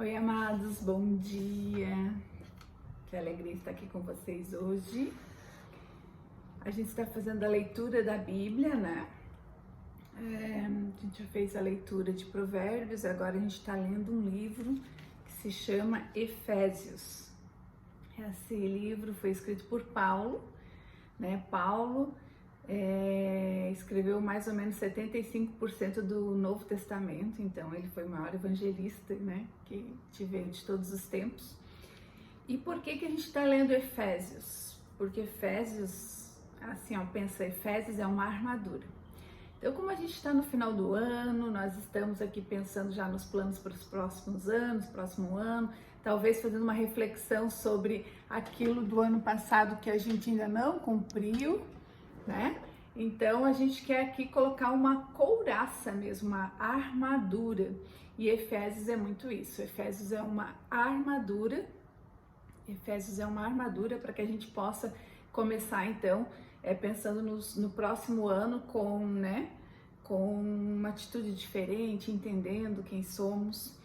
Oi, amados, bom dia. Que alegria estar aqui com vocês hoje. A gente está fazendo a leitura da Bíblia, né? A gente já fez a leitura de Provérbios, agora a gente está lendo um livro que se chama Efésios. Esse livro foi escrito por Paulo, né? Paulo escreveu mais ou menos 75% do Novo Testamento, então ele foi o maior evangelista, né, que veio de todos os tempos. E por que a gente está lendo Efésios? Porque Efésios, assim, pensa, Efésios é uma armadura. Então, como a gente está no final do ano, nós estamos aqui pensando já nos planos para os próximos anos, próximo ano, talvez fazendo uma reflexão sobre aquilo do ano passado que a gente ainda não cumpriu, né? Então a gente quer aqui colocar uma couraça mesmo, uma armadura. E Efésios é muito isso. Efésios é uma armadura. Efésios é uma armadura para que a gente possa começar então pensando no próximo ano com uma atitude diferente, entendendo quem somos.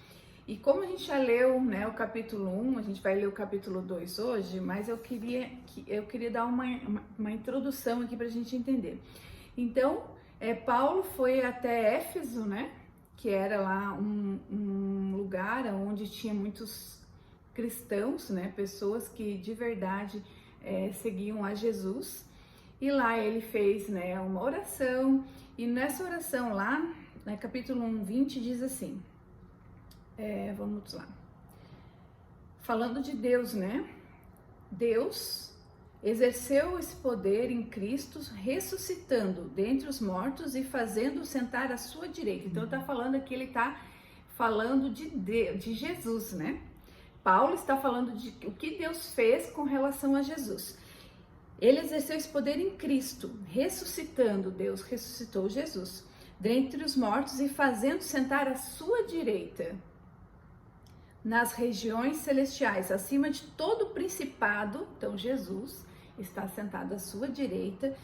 E como a gente já leu, né, o capítulo 1, a gente vai ler o capítulo 2 hoje, mas eu queria dar uma introdução aqui para a gente entender. Então, Paulo foi até Éfeso, né, que era lá um lugar onde tinha muitos cristãos, né, pessoas que de verdade seguiam a Jesus. E lá ele fez, né, uma oração, e nessa oração lá, no capítulo 1, 20, diz assim... vamos lá. Falando de Deus, né? Deus exerceu esse poder em Cristo, ressuscitando dentre os mortos e fazendo sentar à sua direita. Então tá falando aqui, ele tá falando de Jesus, né? Paulo está falando de o que Deus fez com relação a Jesus. Ele exerceu esse poder em Cristo, ressuscitando, Deus ressuscitou Jesus dentre os mortos e fazendo sentar à sua direita nas regiões celestiais, acima de todo principado. Então Jesus está sentado à sua direita,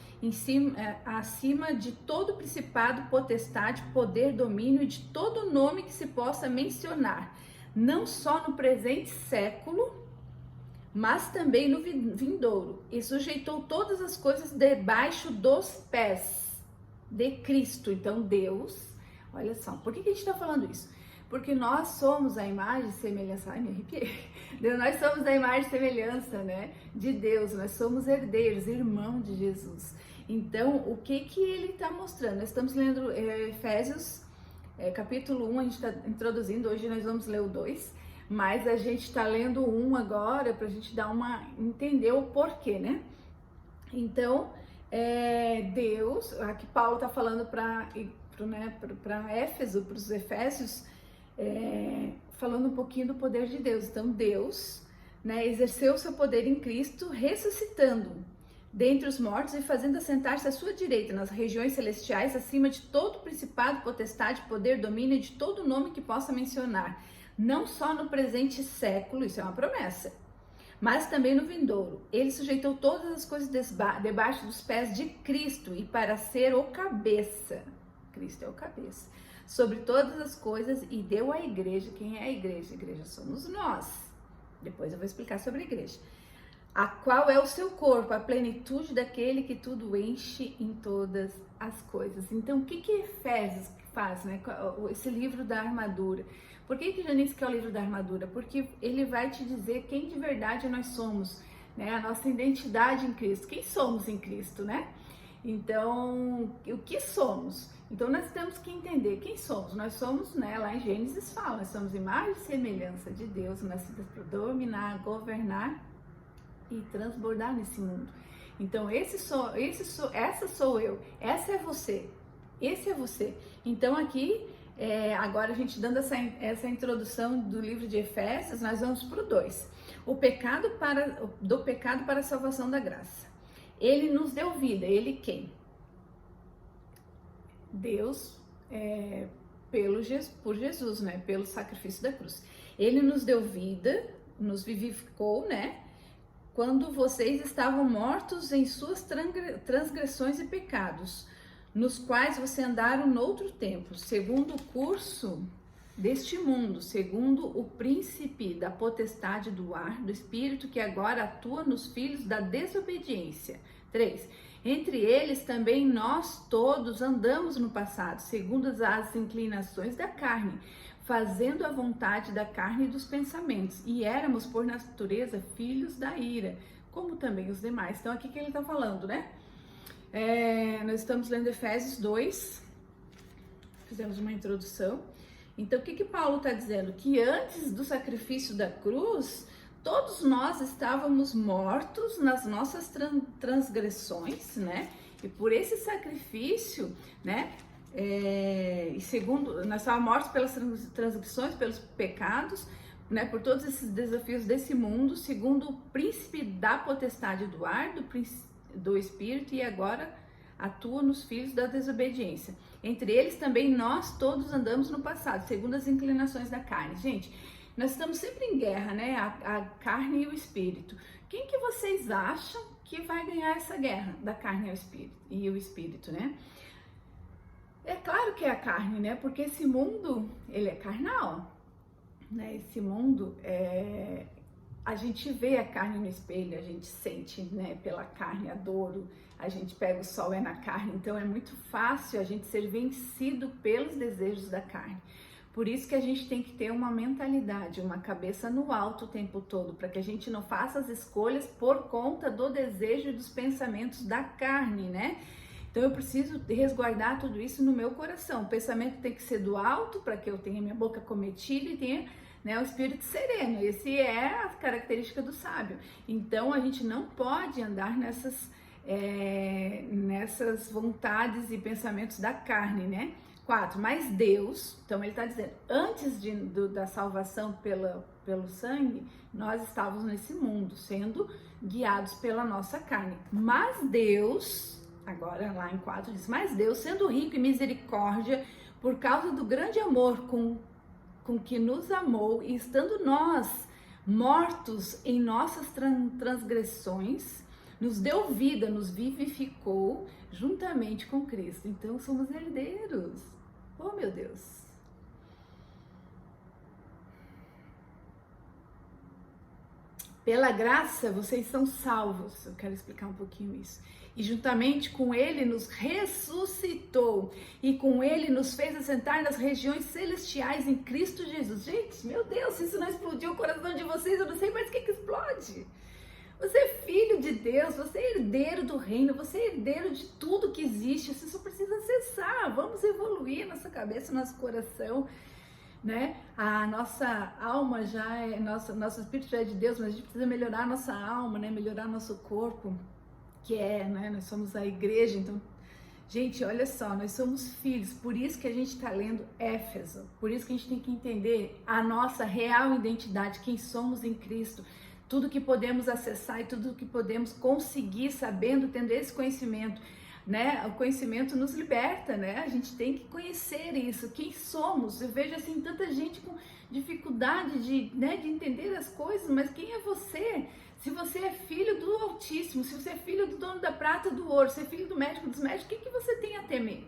acima de todo principado, potestade, poder, domínio e de todo nome que se possa mencionar, não só no presente século, mas também no vindouro, e sujeitou todas as coisas debaixo dos pés de Cristo. Então Deus, olha só, por que a gente está falando isso? Porque nós somos a imagem e semelhança, ai, me arrepiei, nós somos a imagem e semelhança, né, de Deus, nós somos herdeiros, irmão de Jesus. Então, o que ele está mostrando? Nós estamos lendo Efésios, capítulo 1, a gente está introduzindo, hoje nós vamos ler o 2, mas a gente está lendo o 1 agora, para a gente entender o porquê, né? Então, Deus, aqui Paulo está falando para Éfeso, para os Efésios, falando um pouquinho do poder de Deus. Então Deus, né, exerceu o seu poder em Cristo, ressuscitando dentre os mortos e fazendo assentar-se à sua direita nas regiões celestiais, acima de todo principado, potestade, poder, domínio e de todo nome que possa mencionar, não só no presente século, isso é uma promessa, mas também no vindouro. Ele sujeitou todas as coisas debaixo dos pés de Cristo, e para ser o cabeça, Cristo é o cabeça, sobre todas as coisas, e deu à igreja. Quem é a igreja? A igreja somos nós. Depois eu vou explicar sobre a igreja. A qual é o seu corpo, a plenitude daquele que tudo enche em todas as coisas. Então, o que Efésios faz, né? Esse livro da armadura. Por que Janice quer o livro da armadura? Porque ele vai te dizer quem de verdade nós somos, né? A nossa identidade em Cristo. Quem somos em Cristo, né? Então, o que somos? Então, nós temos que entender quem somos. Nós somos, né, lá em Gênesis fala, nós somos imagem e semelhança de Deus, nascidas para dominar, governar e transbordar nesse mundo. Então, essa sou eu, essa é você, esse é você. Então, aqui, agora a gente dando essa introdução do livro de Efésios, nós vamos para o 2. Do pecado para a salvação da graça. Ele nos deu vida. Ele quem? Deus, por Jesus, né? Pelo sacrifício da cruz. Ele nos deu vida, nos vivificou, né? Quando vocês estavam mortos em suas transgressões e pecados, nos quais você andaram noutro tempo, segundo o curso deste mundo, segundo o príncipe da potestade do ar, do espírito que agora atua nos filhos da desobediência. 3. Entre eles também nós todos andamos no passado, segundo as inclinações da carne, fazendo a vontade da carne e dos pensamentos, e éramos por natureza filhos da ira, como também os demais. Então aqui que ele está falando, né? Nós estamos lendo Efésios 2, fizemos uma introdução. Então o que Paulo está dizendo? Que antes do sacrifício da cruz, todos nós estávamos mortos nas nossas transgressões, né? E por esse sacrifício, né? E segundo, nós estávamos mortos pelas transgressões, pelos pecados, né? Por todos esses desafios desse mundo, segundo o príncipe da potestade do ar, do espírito, e agora atua nos filhos da desobediência. Entre eles também nós todos andamos no passado, segundo as inclinações da carne. Gente, nós estamos sempre em guerra, né? A carne e o espírito. Quem que vocês acham que vai ganhar essa guerra da carne e o espírito, né? É claro que é a carne, né? Porque esse mundo, ele é carnal, né? Esse mundo, a gente vê a carne no espelho, a gente sente, né? Pela carne a dor, a gente pega o sol, é na carne. Então é muito fácil a gente ser vencido pelos desejos da carne. Por isso que a gente tem que ter uma mentalidade, uma cabeça no alto o tempo todo, para que a gente não faça as escolhas por conta do desejo e dos pensamentos da carne, né? Então eu preciso resguardar tudo isso no meu coração. O pensamento tem que ser do alto, para que eu tenha minha boca cometida e tenha, né, o espírito sereno. Esse é a característica do sábio. Então a gente não pode andar nessas vontades e pensamentos da carne, né? 4. Mas Deus, então ele está dizendo, antes da salvação pelo sangue, nós estávamos nesse mundo, sendo guiados pela nossa carne. Mas Deus, agora lá em 4 diz, mas Deus, sendo rico em misericórdia, por causa do grande amor com que nos amou, e estando nós mortos em nossas transgressões, nos deu vida, nos vivificou juntamente com Cristo. Então somos herdeiros. Oh, meu Deus! Pela graça, vocês são salvos. Eu quero explicar um pouquinho isso. E juntamente com Ele nos ressuscitou. E com Ele nos fez assentar nas regiões celestiais em Cristo Jesus. Gente, meu Deus, se isso não explodiu o coração de vocês, eu não sei mais o que explode. Você é filho de Deus, você é herdeiro do reino, você é herdeiro de tudo que existe, você só precisa acessar. Vamos evoluir nossa cabeça, nosso coração, né? A nossa alma já é, nosso espírito já é de Deus, mas a gente precisa melhorar a nossa alma, né? Melhorar nosso corpo, que né? Nós somos a igreja, então, gente, olha só, nós somos filhos, por isso que a gente está lendo Éfeso, por isso que a gente tem que entender a nossa real identidade, quem somos em Cristo. Tudo que podemos acessar e tudo que podemos conseguir sabendo, tendo esse conhecimento, né? O conhecimento nos liberta, né? A gente tem que conhecer isso, quem somos. Eu vejo assim tanta gente com dificuldade de entender as coisas, mas quem é você? Se você é filho do Altíssimo, se você é filho do dono da prata e do ouro, se é filho do médico dos médicos, o que você tem a temer?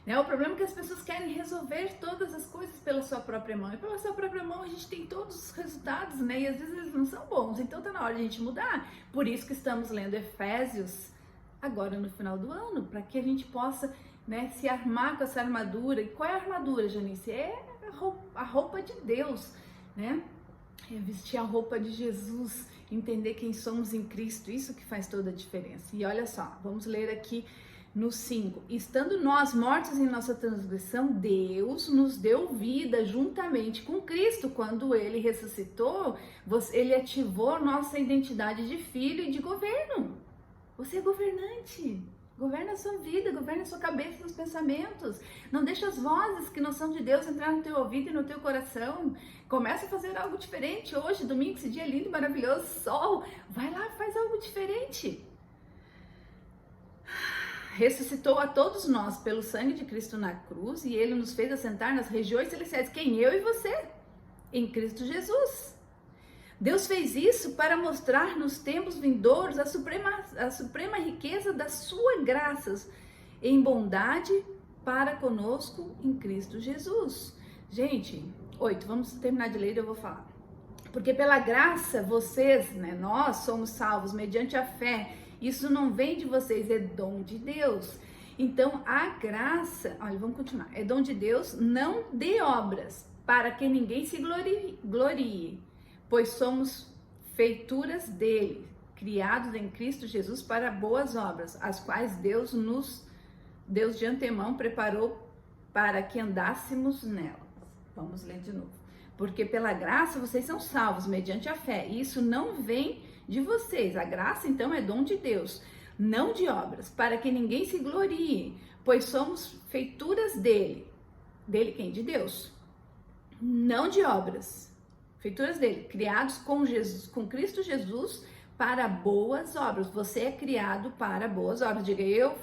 Né? O problema é que as pessoas querem resolver todas as coisas pela sua própria mão. E pela sua própria mão a gente tem todos os resultados, né? E às vezes eles não são bons. Então tá na hora de a gente mudar. Por isso que estamos lendo Efésios agora no final do ano, para que a gente possa, né, se armar com essa armadura. E qual é a armadura, Janice? É a roupa de Deus, né? É vestir a roupa de Jesus, entender quem somos em Cristo. Isso que faz toda a diferença. E olha só, vamos ler aqui no 5, estando nós mortos em nossa transgressão, Deus nos deu vida juntamente com Cristo. Quando Ele ressuscitou, Ele ativou nossa identidade de filho e de governo. Você é governante. Governa a sua vida, governa a sua cabeça e seus pensamentos. Não deixa as vozes que não são de Deus entrar no teu ouvido e no teu coração. Começa a fazer algo diferente hoje, domingo, esse dia lindo, maravilhoso, sol. Vai lá, faz algo diferente. Ressuscitou a todos nós pelo sangue de Cristo na cruz e Ele nos fez assentar nas regiões celestiais. Quem? Eu e você, em Cristo Jesus. Deus fez isso para mostrar nos tempos vindouros a suprema riqueza das suas graças em bondade para conosco em Cristo Jesus. Gente, 8, vamos terminar de ler e eu vou falar. Porque pela graça, vocês, né, nós somos salvos mediante a fé. Isso não vem de vocês, é dom de Deus. Então, a graça, olha, vamos continuar. É dom de Deus, não de obras, para que ninguém se glorie, pois somos feituras dele, criados em Cristo Jesus para boas obras, as quais Deus de antemão preparou para que andássemos nelas. Vamos ler de novo. Porque pela graça vocês são salvos mediante a fé. E isso não vem de vocês. A graça, então, é dom de Deus, não de obras, para que ninguém se glorie, pois somos feituras dele. Dele quem? De Deus. Não de obras. Feituras dele, criados com Jesus, com Cristo Jesus, para boas obras. Você é criado para boas obras. Diga, eu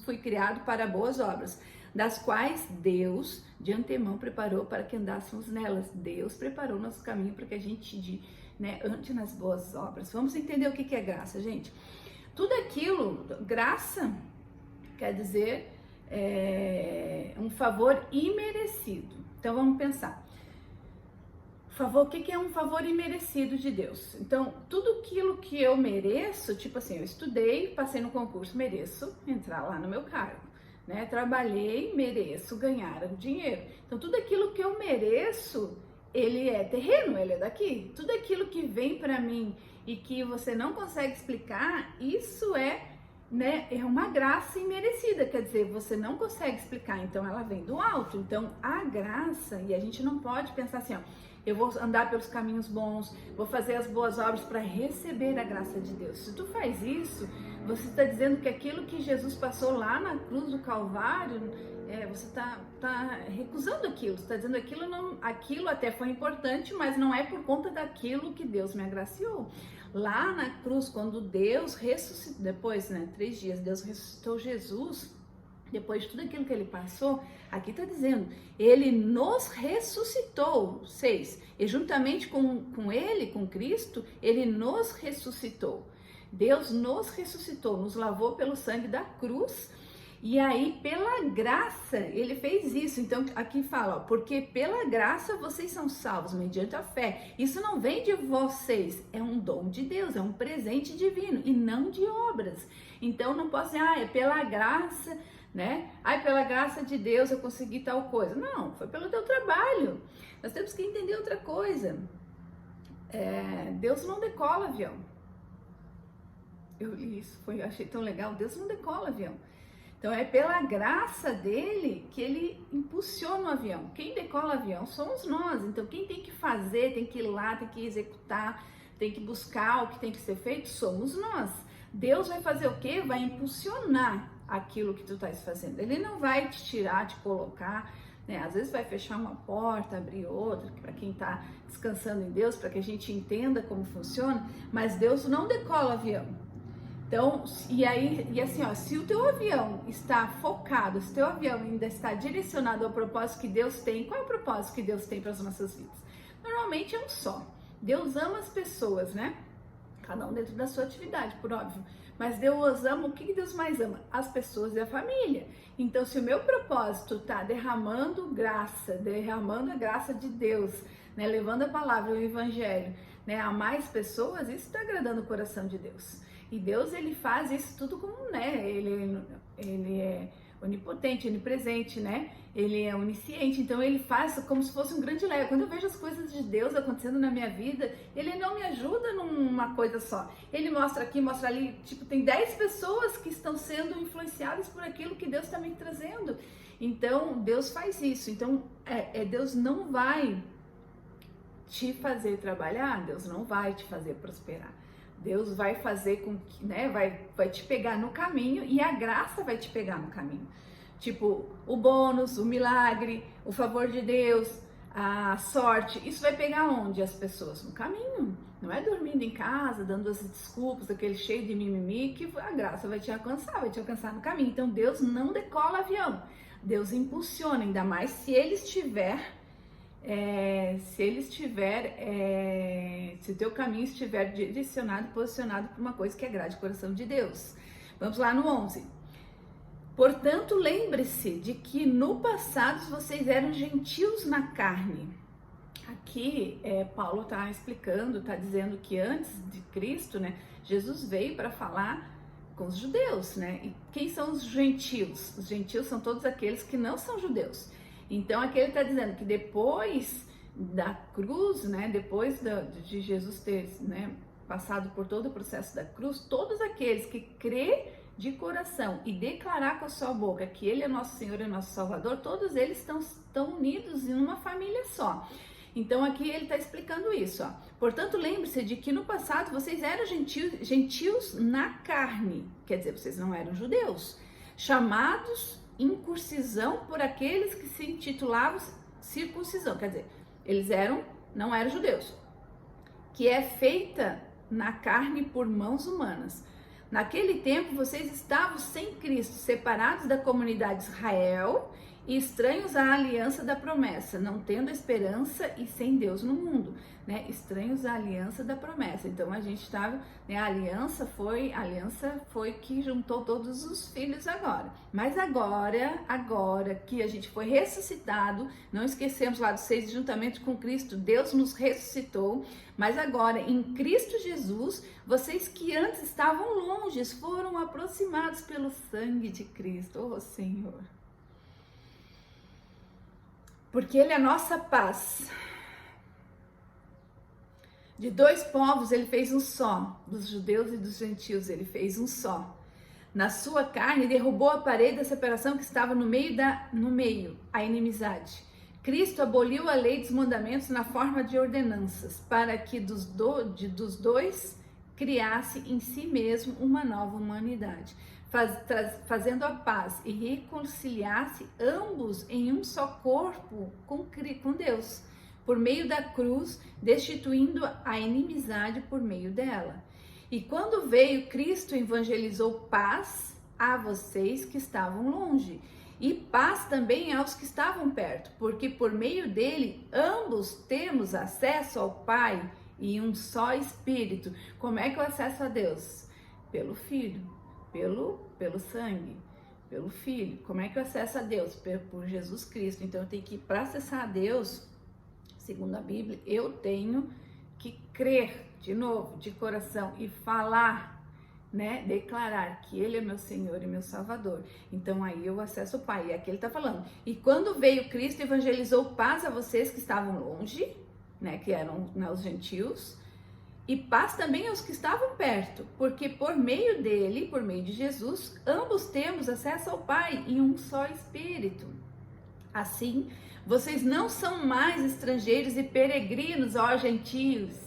fui criado para boas obras, das quais Deus de antemão preparou para que andássemos nelas. Deus preparou nosso caminho para que a gente, né, ande nas boas obras. Vamos entender o que é graça, gente. Tudo aquilo, graça quer dizer um favor imerecido. Então vamos pensar. Favor, o que é um favor imerecido de Deus? Então, tudo aquilo que eu mereço, tipo assim, eu estudei, passei no concurso, mereço entrar lá no meu cargo, né? Trabalhei, mereço ganhar dinheiro. Então, tudo aquilo que eu mereço, ele é terreno, ele é daqui. Tudo aquilo que vem para mim e que você não consegue explicar, isso né, é uma graça imerecida, quer dizer, você não consegue explicar, então ela vem do alto. Então, a graça, e a gente não pode pensar assim, ó, eu vou andar pelos caminhos bons, vou fazer as boas obras para receber a graça de Deus. Se tu faz isso, você está dizendo que aquilo que Jesus passou lá na cruz do Calvário, você está recusando aquilo. Você está dizendo aquilo até foi importante, mas não é por conta daquilo que Deus me agraciou. Lá na cruz, quando Deus ressuscitou, depois, né, 3 dias, Deus ressuscitou Jesus. Depois de tudo aquilo que ele passou, aqui está dizendo, ele nos ressuscitou, 6, e juntamente com ele, com Cristo, ele nos ressuscitou. Deus nos ressuscitou, nos lavou pelo sangue da cruz, e aí pela graça ele fez isso. Então aqui fala, ó, porque pela graça vocês são salvos mediante a fé. Isso não vem de vocês, é um dom de Deus, é um presente divino e não de obras. Então não posso dizer, é pela graça, né? Pela graça de Deus eu consegui tal coisa. Não, foi pelo teu trabalho. Nós temos que entender outra coisa. Deus não decola avião. Eu li isso, achei tão legal. Deus não decola avião. Então é pela graça dele que ele impulsiona o avião. Quem decola o avião somos nós. Então quem tem que fazer, tem que ir lá, tem que executar, tem que buscar o que tem que ser feito, somos nós. Deus vai fazer o quê? Vai impulsionar aquilo que tu estás fazendo. Ele não vai te tirar, te colocar, né? Às vezes vai fechar uma porta, abrir outra, para quem está descansando em Deus, para que a gente entenda como funciona, mas Deus não decola o avião. Então, e assim, ó, se o teu avião está focado, se o teu avião ainda está direcionado ao propósito que Deus tem, qual é o propósito que Deus tem para as nossas vidas? Normalmente é um só. Deus ama as pessoas, né? Cada um dentro da sua atividade, por óbvio. Mas Deus ama, o que Deus mais ama? As pessoas e a família. Então, se o meu propósito está derramando a graça de Deus, né, levando a palavra, o evangelho, né, a mais pessoas, isso está agradando o coração de Deus. E Deus, ele faz isso tudo como, né, ele é onipotente, onipresente, né? Ele é onisciente, então ele faz como se fosse um grande lego. Quando eu vejo as coisas de Deus acontecendo na minha vida, ele não me ajuda numa coisa só. Ele mostra aqui, mostra ali, tipo, tem 10 pessoas que estão sendo influenciadas por aquilo que Deus está me trazendo. Então, Deus faz isso. Então, Deus não vai te fazer trabalhar, Deus não vai te fazer prosperar. Deus vai fazer com que, né, vai te pegar no caminho e a graça vai te pegar no caminho. Tipo, o bônus, o milagre, o favor de Deus, a sorte, isso vai pegar onde as pessoas? No caminho. Não é dormindo em casa, dando as desculpas, aquele cheio de mimimi, que a graça vai te alcançar no caminho. Então Deus não decola avião, Deus impulsiona, ainda mais se ele estiver... se o teu caminho estiver direcionado, posicionado para uma coisa que agrade o coração de Deus. Vamos lá no 11. Portanto, lembre-se de que no passado vocês eram gentios na carne. Aqui Paulo está explicando, está dizendo que antes de Cristo, né, Jesus veio para falar com os judeus, né? E quem são os gentios? Os gentios são todos aqueles que não são judeus. Então aqui ele está dizendo que depois da cruz, né, depois de Jesus ter, né, passado por todo o processo da cruz, todos aqueles que crê de coração e declarar com a sua boca que Ele é nosso Senhor e nosso Salvador, todos eles estão unidos em uma família só. Então aqui ele está explicando isso, ó. Portanto, lembre-se de que no passado vocês eram gentios na carne, quer dizer, vocês não eram judeus, chamados incircuncisão por aqueles que se intitulavam circuncisão, quer dizer, eles não eram judeus, que é feita na carne por mãos humanas. Naquele tempo vocês estavam sem Cristo, separados da comunidade de Israel e estranhos à aliança da promessa, não tendo esperança e sem Deus no mundo, né? Estranhos à aliança da promessa. Então a gente estava, né? A aliança foi que juntou todos os filhos agora. Mas agora que a gente foi ressuscitado, não esquecemos lá do 6, juntamente com Cristo, Deus nos ressuscitou. Mas agora, em Cristo Jesus, vocês que antes estavam longe, foram aproximados pelo sangue de Cristo, oh Senhor. Porque Ele é a nossa paz. De dois povos Ele fez um só, dos judeus e dos gentios Ele fez um só. Na sua carne derrubou a parede da separação que estava no meio, a inimizade. Cristo aboliu a lei dos mandamentos na forma de ordenanças, para que dos dois criasse em si mesmo uma nova humanidade, fazendo a paz e reconciliasse ambos em um só corpo com Deus, por meio da cruz, destituindo a inimizade por meio dela. E quando veio, Cristo evangelizou paz a vocês que estavam longe, e paz também aos que estavam perto, porque por meio dele ambos temos acesso ao Pai e um só Espírito. Como é que eu acesso a Deus? Pelo Filho, pelo sangue, pelo Filho. Como é que eu acesso a Deus? Por Jesus Cristo. Então eu tenho que, para acessar a Deus, segundo a Bíblia, eu tenho que crer de novo, de coração, e falar, né, declarar que Ele é meu Senhor e meu Salvador. Então aí eu acesso o Pai. E aqui ele está falando. E quando veio Cristo, evangelizou paz a vocês que estavam longe, né, que eram, né, os gentios, e paz também aos que estavam perto, porque por meio dele, por meio de Jesus, ambos temos acesso ao Pai em um só Espírito. Assim, vocês não são mais estrangeiros e peregrinos, ó gentios.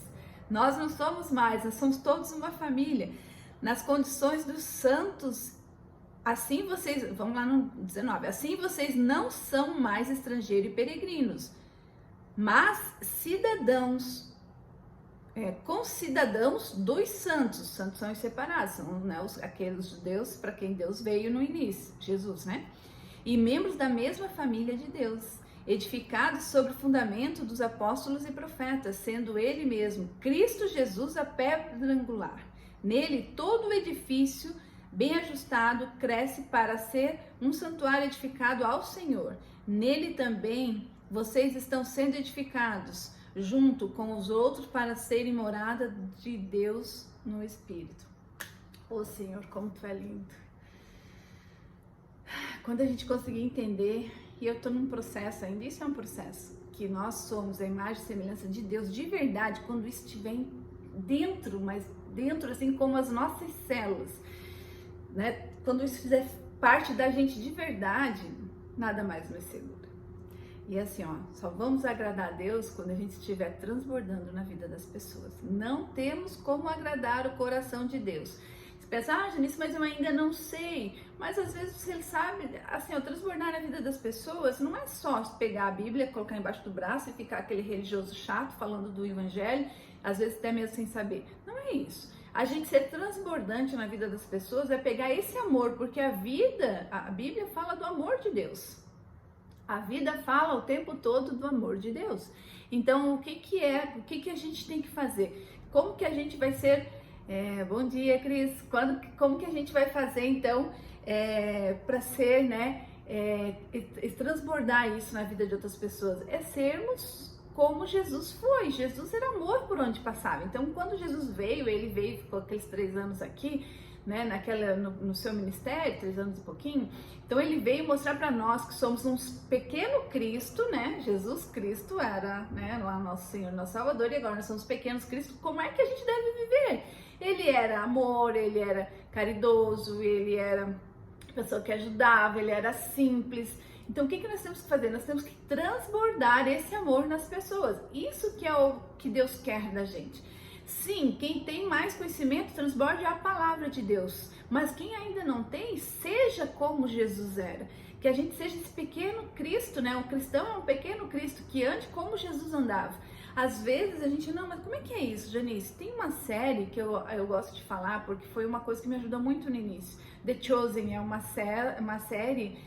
Nós não somos mais, nós somos todos uma família. Nas condições dos santos, assim vocês, vamos lá no 19, assim vocês não são mais estrangeiros e peregrinos, mas cidadãos, concidadãos dos santos. Os santos são os separados, são, né, aqueles judeus para quem Deus veio no início, Jesus, né? E membros da mesma família de Deus, edificados sobre o fundamento dos apóstolos e profetas, sendo Ele mesmo, Cristo Jesus, a pedra angular. Nele, todo o edifício, bem ajustado, cresce para ser um santuário edificado ao Senhor. Nele também vocês estão sendo edificados, junto com os outros, para serem morada de Deus no Espírito. Ô Senhor, como Tu é lindo. Quando a gente conseguir entender, e eu estou num processo ainda, isso é um processo, que nós somos a imagem e semelhança de Deus de verdade, quando isso estiver dentro, mas dentro, assim como as nossas células, né? Quando isso fizer parte da gente de verdade, nada mais nos segura. E assim, ó, só vamos agradar a Deus quando a gente estiver transbordando na vida das pessoas. Não temos como agradar o coração de Deus. Você pensa, Janice, mas eu ainda não sei. Mas às vezes você sabe, assim, ó, transbordar na vida das pessoas não é só pegar a Bíblia, colocar embaixo do braço e ficar aquele religioso chato falando do Evangelho, às vezes até mesmo sem saber. Não é isso. A gente ser transbordante na vida das pessoas é pegar esse amor, porque a Bíblia fala do amor de Deus. A vida fala o tempo todo do amor de Deus. Então, o que a gente tem que fazer? Como que a gente vai ser... bom dia, Cris. Como que a gente vai fazer, então, para ser, né, transbordar isso na vida de outras pessoas, é sermos como Jesus foi. Jesus era amor por onde passava. Então, quando Jesus veio, ele veio, ficou aqueles 3 anos aqui, né, no seu ministério, 3 anos e pouquinho. Então, ele veio mostrar para nós que somos um pequeno Cristo, né? Jesus Cristo era, né, lá nosso Senhor, nosso Salvador, e agora nós somos pequenos Cristo. Como é que a gente deve viver? Ele era amor, ele era caridoso, ele era pessoa que ajudava, ele era simples. Então, o que nós temos que fazer? Nós temos que transbordar esse amor nas pessoas. Isso que é o que Deus quer da gente. Sim, quem tem mais conhecimento, transborde a palavra de Deus. Mas quem ainda não tem, seja como Jesus era. Que a gente seja esse pequeno Cristo, né? Um cristão é um pequeno Cristo que ande como Jesus andava. Às vezes a gente, não, mas como é que é isso, Janice? Tem uma série que eu gosto de falar, porque foi uma coisa que me ajudou muito no início. The Chosen é uma série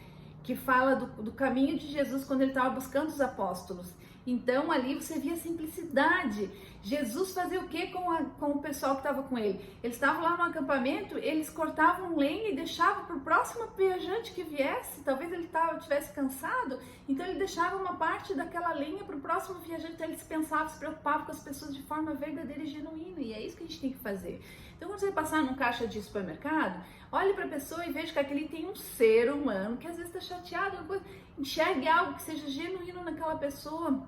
que fala do caminho de Jesus quando ele estava buscando os apóstolos. Então ali você via a simplicidade. Jesus fazia o que com o pessoal que estava com ele? Eles estavam lá no acampamento, eles cortavam lenha e deixavam para o próximo viajante que viesse. Talvez ele estivesse cansado, então ele deixava uma parte daquela lenha para o próximo viajante. Então ele se preocupava com as pessoas de forma verdadeira e genuína. E é isso que a gente tem que fazer. Então, quando você passar num caixa de supermercado, olhe para a pessoa e veja que aquele tem um ser humano que às vezes está chateado, enxergue algo que seja genuíno naquela pessoa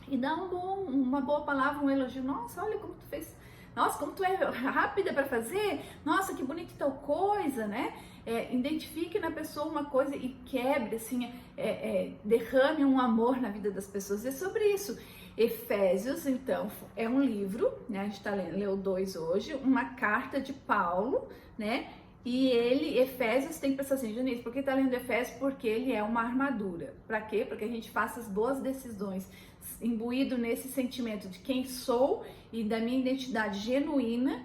e dá uma boa palavra, um elogio. Nossa, olha como tu fez. Nossa, como tu é rápida para fazer. Nossa, que bonita tal coisa, né? Identifique na pessoa uma coisa e quebre, assim, derrame um amor na vida das pessoas. É sobre isso. Efésios, então, é um livro, né? A gente leu 2 hoje, uma carta de Paulo, né? E Efésios, tem que pensar assim, Janice, por que tá lendo Efésios? Porque ele é uma armadura. Para quê? Para que a gente faça as boas decisões, imbuído nesse sentimento de quem sou e da minha identidade genuína,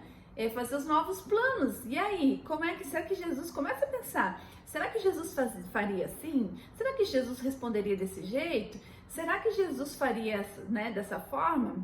fazer os novos planos. E aí, será que Jesus, começa a pensar, será que Jesus faria assim? Será que Jesus responderia desse jeito? Será que Jesus faria, né, dessa forma?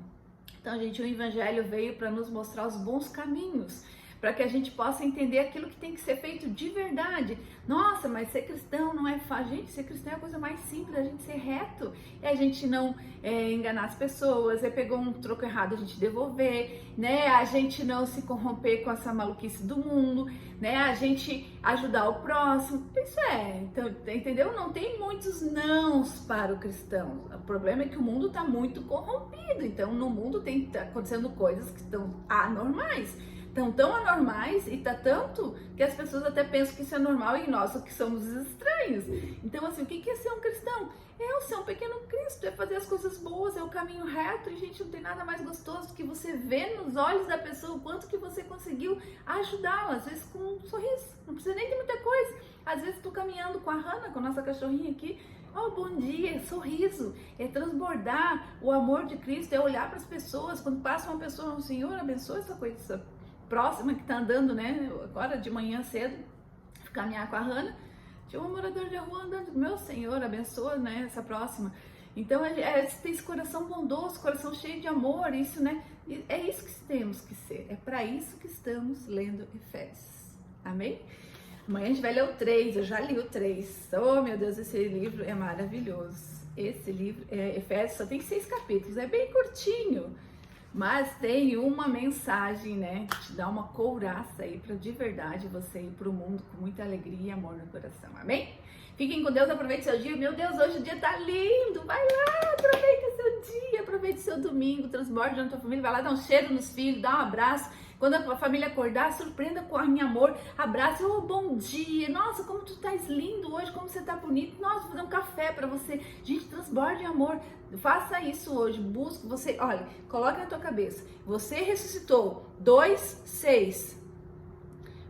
Então, gente, o Evangelho veio para nos mostrar os bons caminhos, para que a gente possa entender aquilo que tem que ser feito de verdade. Nossa, mas ser cristão não é fácil. Gente, ser cristão é a coisa mais simples, a gente ser reto, é a gente não enganar as pessoas, pegou um troco errado, a gente devolver, né? A gente não se corromper com essa maluquice do mundo, né? A gente ajudar o próximo. Isso então, entendeu? Não tem muitos nãos para o cristão. O problema é que o mundo está muito corrompido. Então, no mundo tá acontecendo coisas que estão anormais. Estão tão anormais e tá tanto que as pessoas até pensam que isso é normal e nós que somos estranhos. Então, assim, o que é ser um cristão? É ser um pequeno Cristo, é fazer as coisas boas, é o caminho reto. E, gente, não tem nada mais gostoso do que você ver nos olhos da pessoa o quanto que você conseguiu ajudá-la, às vezes com um sorriso. Não precisa nem de muita coisa. Às vezes estou caminhando com a Hannah, com a nossa cachorrinha aqui. Oh, bom dia, sorriso, é transbordar o amor de Cristo, é olhar para as pessoas. Quando passa uma pessoa, o Senhor abençoe essa coisa próxima que tá andando, né, agora de manhã cedo, caminhar com a Hannah, tinha um morador de rua andando, meu Senhor, abençoa, né, essa próxima. Então, tem esse coração bondoso, coração cheio de amor, isso, né, é isso que temos que ser, é para isso que estamos lendo Efésios, amém? Amanhã a gente vai ler o 3, eu já li o 3, oh meu Deus, esse livro é maravilhoso, esse livro, Efésios, só tem 6 capítulos, é bem curtinho, mas tem uma mensagem, né, que te dá uma couraça aí para de verdade você ir para o mundo com muita alegria e amor no coração, amém? Fiquem com Deus, aproveite seu dia. Meu Deus, hoje o dia tá lindo, vai lá, aproveite seu dia, aproveite seu domingo, transborde na tua família, vai lá dar um cheiro nos filhos, dá um abraço. Quando a família acordar, surpreenda com em amor, abraço, oh, bom dia, nossa, como tu estás lindo hoje, como você tá bonito, nossa, vou fazer um café para você. Gente, transborde amor, faça isso hoje, busque, você, olha, coloque na tua cabeça, você ressuscitou, 2:6,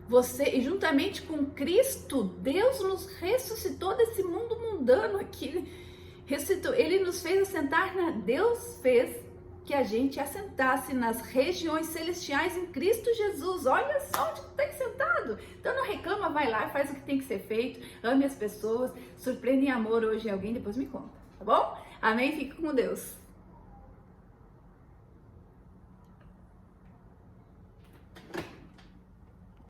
você, e juntamente com Cristo, Deus nos ressuscitou desse mundo mundano aqui, ressuscitou, Ele nos fez assentar, Deus fez que a gente assentasse nas regiões celestiais em Cristo Jesus. Olha só onde tu tá sentado. Então não reclama, vai lá, faz o que tem que ser feito, ame as pessoas, surpreende em amor hoje alguém, depois me conta, tá bom? Amém? Fique com Deus.